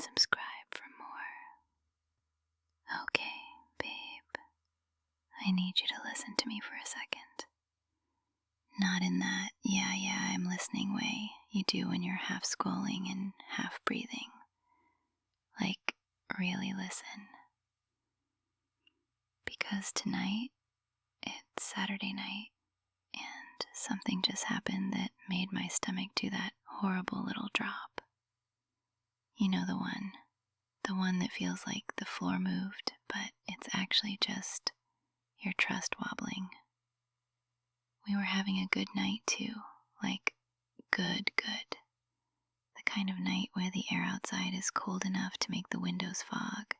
subscribe for more. Okay, babe, I need you to listen to me for a second. Not in that, yeah, I'm listening way you do when you're half scrolling and half breathing. Like, really listen. Because tonight, it's Saturday night, and something just happened that made my stomach do that horrible little drop. You know the one that feels like the floor moved, but it's actually just your trust wobbling. We were having a good night too, like good. The kind of night where the air outside is cold enough to make the windows fog,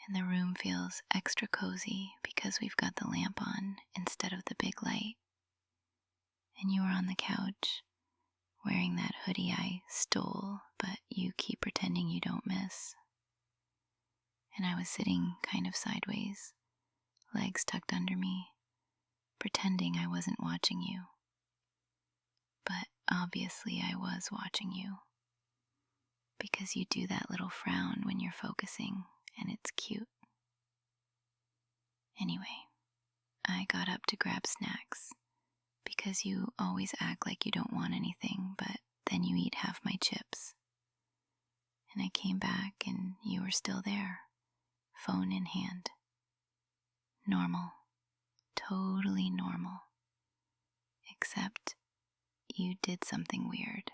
and the room feels extra cozy because we've got the lamp on instead of the big light. And you were on the couch, wearing that hoodie I stole, but you keep pretending you don't miss. And I was sitting kind of sideways, legs tucked under me, pretending I wasn't watching you. But obviously I was watching you, because you do that little frown when you're focusing, and it's cute. Anyway, I got up to grab snacks, because you always act like you don't want anything, but then you eat half my chips. And I came back and you were still there, phone in hand. Normal, totally normal. Except you did something weird.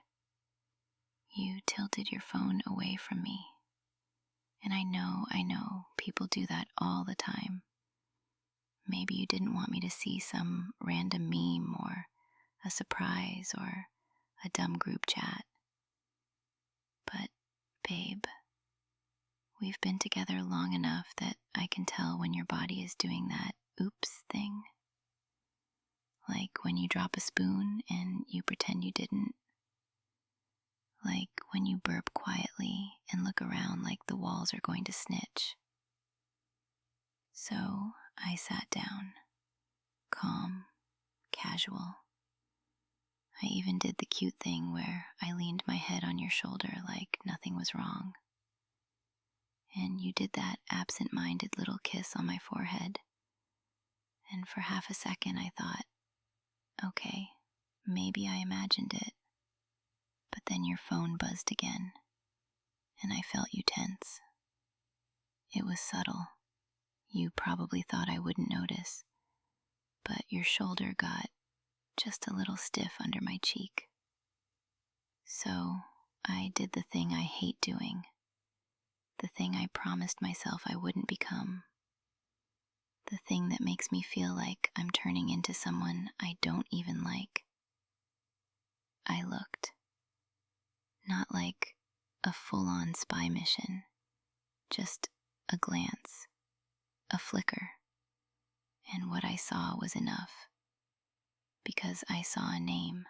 You tilted your phone away from me. And I know, people do that all the time. Maybe you didn't want me to see some random meme or a surprise or a dumb group chat. But, babe, we've been together long enough that I can tell when your body is doing that oops thing. Like when you drop a spoon and you pretend you didn't. Like when you burp quietly and look around like the walls are going to snitch. So I sat down, calm, casual. I even did the cute thing where I leaned my head on your shoulder like nothing was wrong. And you did that absent-minded little kiss on my forehead. And for half a second I thought, okay, maybe I imagined it. But then your phone buzzed again, and I felt you tense. It was subtle. You probably thought I wouldn't notice, but your shoulder got just a little stiff under my cheek. So I did the thing I hate doing, the thing I promised myself I wouldn't become, the thing that makes me feel like I'm turning into someone I don't even like. I looked. Not like a full-on spy mission, just a glance, a flicker, and what I saw was enough, because I saw a name,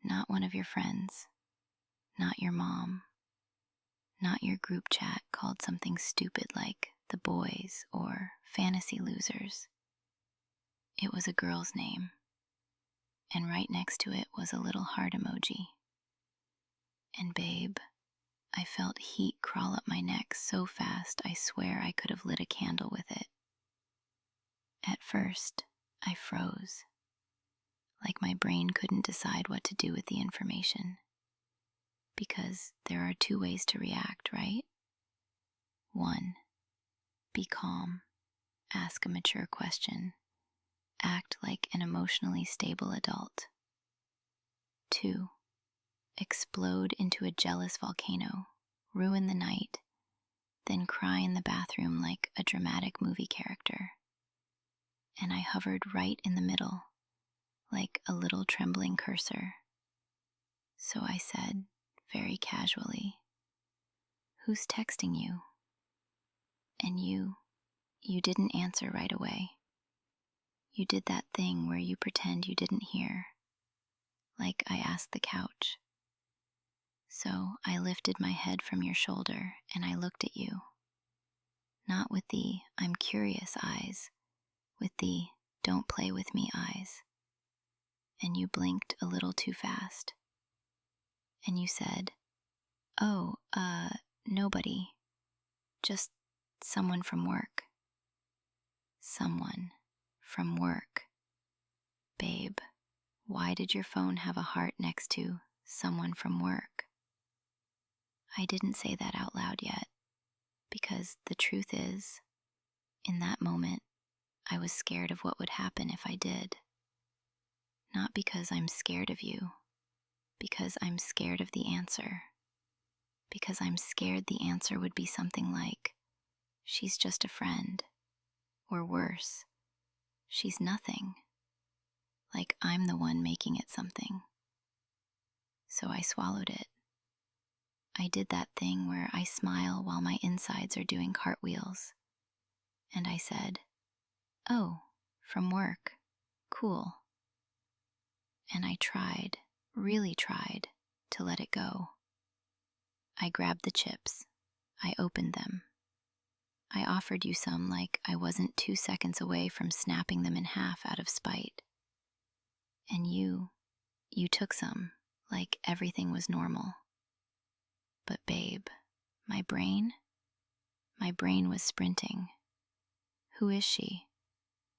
not one of your friends, not your mom, not your group chat called something stupid like the boys or fantasy losers. It was a girl's name, and right next to it was a little heart emoji. And babe, I felt heat crawl up my neck so fast I swear I could have lit a candle with it. At first, I froze, like my brain couldn't decide what to do with the information. Because there are two ways to react, right? 1, be calm, ask a mature question, act like an emotionally stable adult. 2, explode into a jealous volcano, ruin the night, then cry in the bathroom like a dramatic movie character. And I hovered right in the middle, like a little trembling cursor. So I said, very casually, "Who's texting you?" And you didn't answer right away. You did that thing where you pretend you didn't hear, like I asked the couch. So I lifted my head from your shoulder and I looked at you. Not with the I'm curious eyes, with the don't play with me eyes. And you blinked a little too fast. And you said, Oh, nobody. Just someone from work. Someone from work. Babe, why did your phone have a heart next to someone from work? I didn't say that out loud yet, because the truth is, in that moment, I was scared of what would happen if I did. Not because I'm scared of you, because I'm scared of the answer. Because I'm scared the answer would be something like, she's just a friend. Or worse, she's nothing. Like I'm the one making it something. So I swallowed it. I did that thing where I smile while my insides are doing cartwheels. And I said, "Oh, from work. Cool." And I tried, really tried, to let it go. I grabbed the chips. I opened them. I offered you some like I wasn't 2 seconds away from snapping them in half out of spite. And you took some like everything was normal. But babe, my brain was sprinting. Who is she?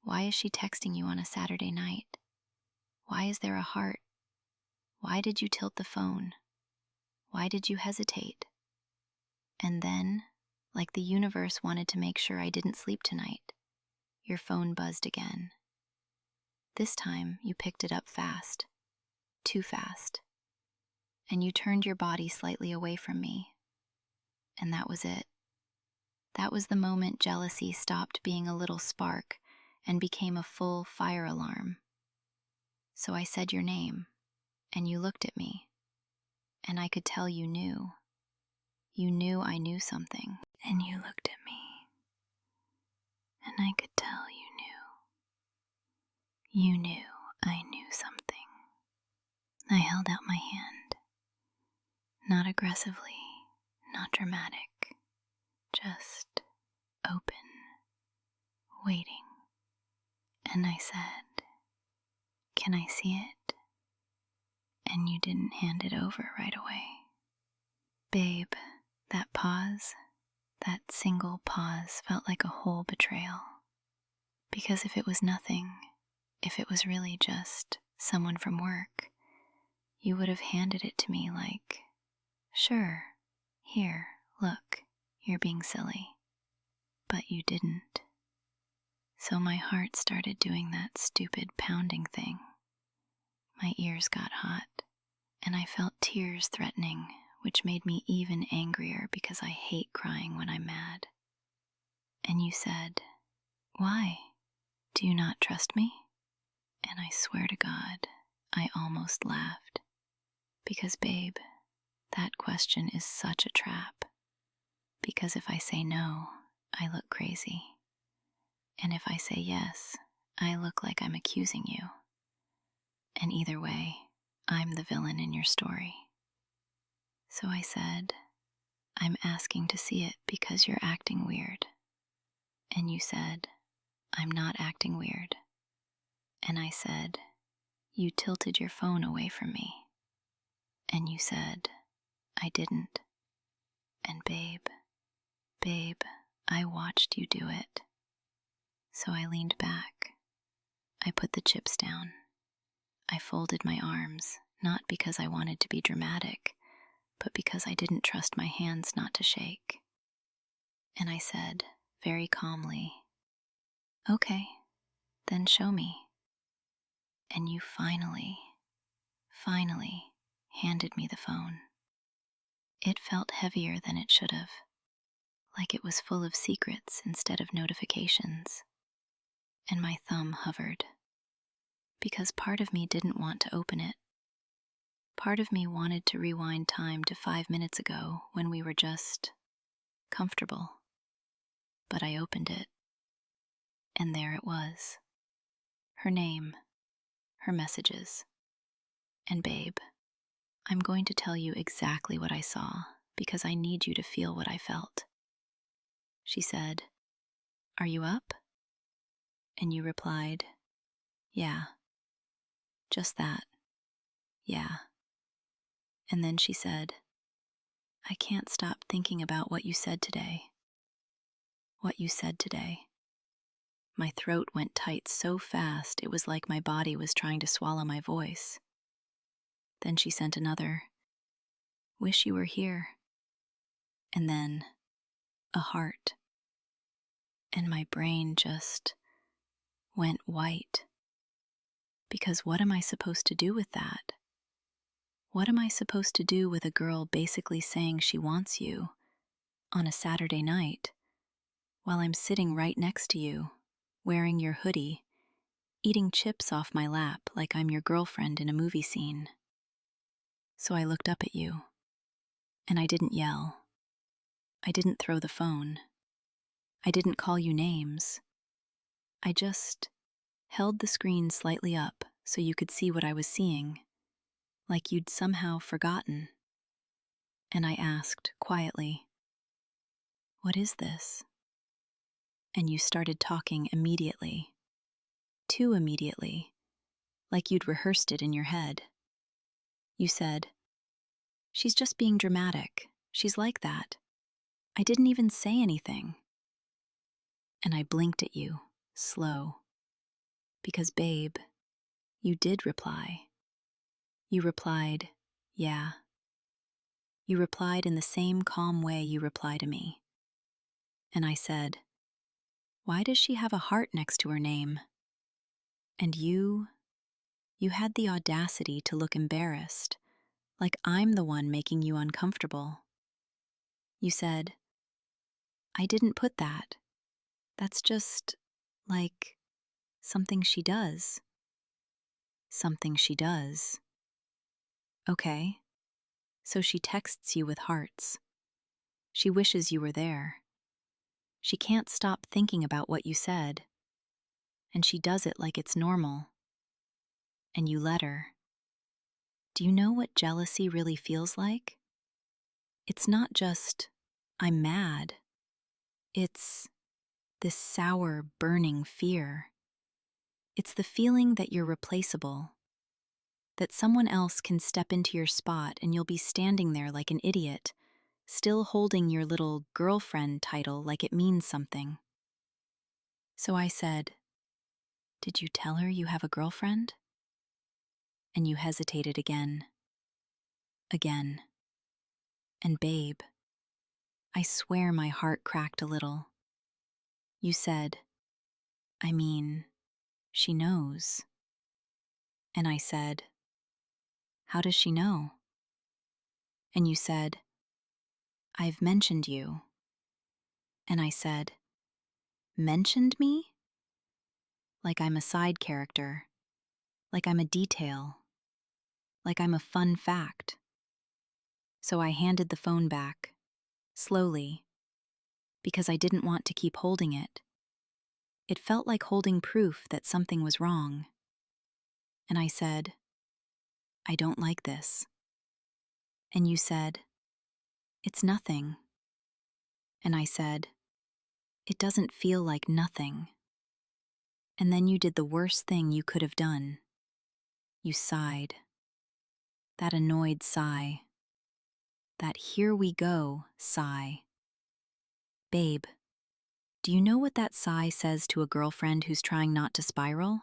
Why is she texting you on a Saturday night? Why is there a heart? Why did you tilt the phone? Why did you hesitate? And then, like the universe wanted to make sure I didn't sleep tonight, your phone buzzed again. This time, you picked it up fast. Too fast. And you turned your body slightly away from me. And that was it. That was the moment jealousy stopped being a little spark and became a full fire alarm. So I said your name, and you looked at me, and I could tell you knew. You knew I knew something, and you looked at me, and I could tell you knew. You knew I knew something. I held out my hand, not aggressively, not dramatic, just open, waiting. And I said, "Can I see it?" And you didn't hand it over right away. Babe, that pause, that single pause felt like a whole betrayal. Because if it was nothing, if it was really just someone from work, you would have handed it to me like, "Sure, here, look, you're being silly." But you didn't. So my heart started doing that stupid pounding thing. My ears got hot, and I felt tears threatening, which made me even angrier because I hate crying when I'm mad. And you said, "Why? Do you not trust me?" And I swear to God, I almost laughed. Because babe, that question is such a trap. Because if I say no, I look crazy. And if I say yes, I look like I'm accusing you. And either way, I'm the villain in your story. So I said, "I'm asking to see it because you're acting weird." And you said, "I'm not acting weird." And I said, "You tilted your phone away from me." And you said, "I didn't." And babe, I watched you do it. So I leaned back. I put the chips down. I folded my arms, not because I wanted to be dramatic, but because I didn't trust my hands not to shake. And I said, very calmly, "Okay, then show me." And you finally handed me the phone. It felt heavier than it should have, like it was full of secrets instead of notifications. And my thumb hovered, because part of me didn't want to open it. Part of me wanted to rewind time to 5 minutes ago when we were just comfortable. But I opened it, and there it was. Her name, her messages. And babe, I'm going to tell you exactly what I saw because I need you to feel what I felt. She said, "Are you up?" And you replied, "Yeah." Just that. Yeah. And then she said, I can't stop thinking about what you said today. What you said today. My throat went tight so fast it was like my body was trying to swallow my voice. Then she sent another, "Wish you were here." And then a heart. And my brain just went white. Because what am I supposed to do with that? What am I supposed to do with a girl basically saying she wants you on a Saturday night while I'm sitting right next to you, wearing your hoodie, eating chips off my lap like I'm your girlfriend in a movie scene? So I looked up at you, and I didn't yell. I didn't throw the phone. I didn't call you names. I just held the screen slightly up so you could see what I was seeing, like you'd somehow forgotten. And I asked quietly, "What is this?" And you started talking immediately. Too immediately, like you'd rehearsed it in your head. You said, "She's just being dramatic. She's like that. I didn't even say anything." And I blinked at you, slow. Because, babe, you did reply. You replied, "Yeah." You replied in the same calm way you reply to me. And I said, "Why does she have a heart next to her name?" And you had the audacity to look embarrassed, like I'm the one making you uncomfortable. You said, "I didn't put that. That's just, like, something she does." Something she does. Okay, so she texts you with hearts. She wishes you were there. She can't stop thinking about what you said. And she does it like it's normal. And you let her. Do you know what jealousy really feels like? It's not just, "I'm mad." It's this sour, burning fear. It's the feeling that you're replaceable, that someone else can step into your spot and you'll be standing there like an idiot, still holding your little girlfriend title like it means something. So I said, "Did you tell her you have a girlfriend?" And you hesitated again. Again. And babe, I swear my heart cracked a little. You said, "I mean, she knows." And I said, "How does she know?" And you said, "I've mentioned you." And I said, "Mentioned me?" Like I'm a side character, like I'm a detail, like I'm a fun fact. So I handed the phone back, slowly, because I didn't want to keep holding it. It felt like holding proof that something was wrong. And I said, "I don't like this." And you said, "It's nothing." And I said, "It doesn't feel like nothing." And then you did the worst thing you could have done. You sighed. That annoyed sigh. That "here we go" sigh. Babe, do you know what that sigh says to a girlfriend who's trying not to spiral?